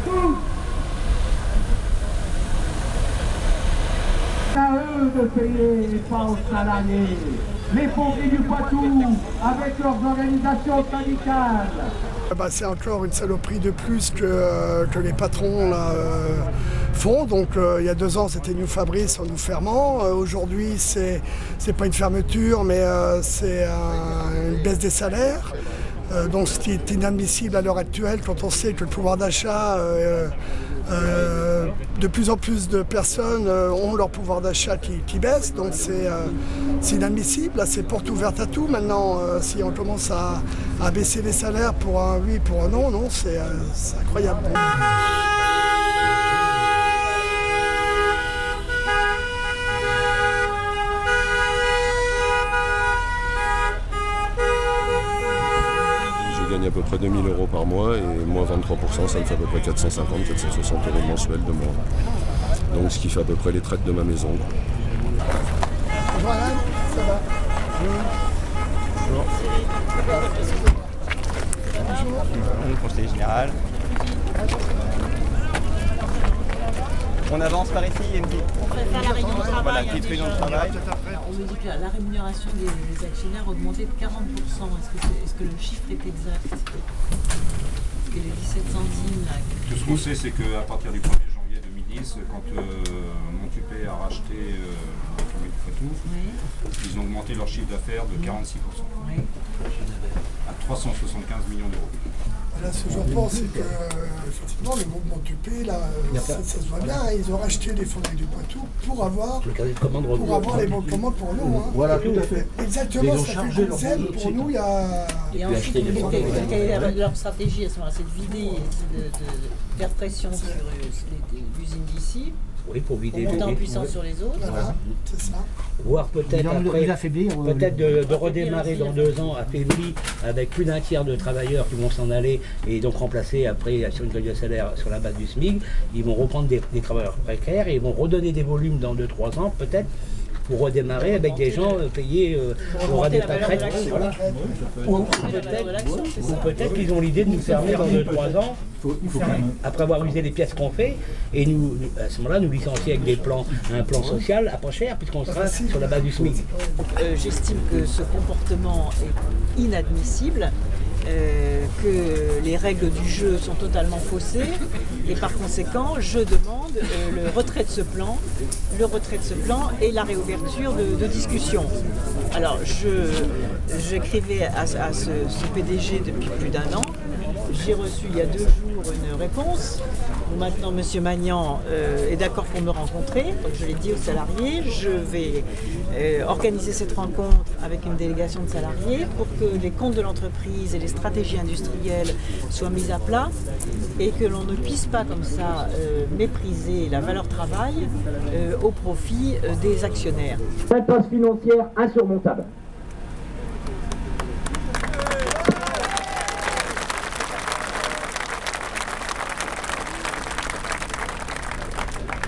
tous. C'est à eux de payer, pas aux salariés. Les pompiers du Poitou, avec leurs organisations syndicales. C'est encore une saloperie de plus que les patrons là, font. Donc il y a 2 ans c'était New Fabrice en nous fermant. Aujourd'hui c'est pas une fermeture mais c'est une baisse des salaires. Donc ce qui est inadmissible à l'heure actuelle quand on sait que le pouvoir d'achat, de plus en plus de personnes ont leur pouvoir d'achat qui baisse. Donc c'est inadmissible. Là c'est porte ouverte à tout. Maintenant si on commence à baisser les salaires pour un oui, pour un non, c'est incroyable. Je gagne à peu près 2 000 € par mois et moins 23%, ça me fait à peu près 450, 460 € mensuels de moins. Donc ce qui fait à peu près les traites de ma maison. Bonjour Alain, ça va? Bonjour. Bonjour. Conseiller général. On avance par ici, il y a une petite... On préfère la réunion de travail. Voilà, petite réunion de travail. On me dit que la rémunération des actionnaires a augmenté de 40%. Est-ce que le chiffre est exact? Est-ce que les 17 centimes là... Tout ce qu'on sait, c'est qu'à partir du 1er janvier 2010, quand Montupet a racheté l'automobile du Poitou, oui, ils ont augmenté leur chiffre d'affaires de 46%. Oui. À 375 millions d'euros. Là, ce que je pense, c'est que effectivement, le groupe Montupet, là, ça se voit bien, ils ont racheté les fonderies du Poitou pour avoir les bons de commande pour nous. Hein. Voilà, tout à fait. Exactement, ça fait une scène pour nous, il y a... Et ensuite, leur stratégie à ce moment-là, c'est de vider, de faire pression sur l'usine d'ici. Oui, pour vider monter en puissance sur les autres. Voilà, c'est ça. Voire peut-être après, peut-être de redémarrer dans 2 ans affaibli, avec plus d'1 tiers de travailleurs qui vont s'en aller et donc remplacer après sur une grille de salaire sur la base du SMIC. Ils vont reprendre des travailleurs précaires et ils vont redonner des volumes dans 2-3 ans peut-être pour redémarrer avec des gens payés il y aura des pâquerettes. Voilà. Ou peut-être qu'ils ont l'idée de nous fermer dans 2-3 ans, après avoir usé les pièces qu'on fait, et nous, à ce moment-là, nous licencier avec un plan social à pas cher, puisqu'on sera sur la base du SMIC. J'estime que ce comportement est inadmissible. Que les règles du jeu sont totalement faussées et par conséquent je demande le retrait de ce plan et la réouverture de discussions. Alors j'écrivais à ce PDG depuis plus d'1 an, j'ai reçu il y a 2 jours une réponse où maintenant M. Magnan est d'accord pour me rencontrer, donc je l'ai dit aux salariés, je vais organiser cette rencontre avec une délégation de salariés pour que les comptes de l'entreprise et les stratégies industrielles soient mises à plat et que l'on ne puisse pas comme ça mépriser la valeur travail au profit des actionnaires. Impasse financière insurmontable.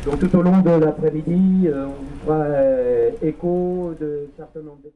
Donc tout au long de l'après-midi, on fera écho de certains nombres de...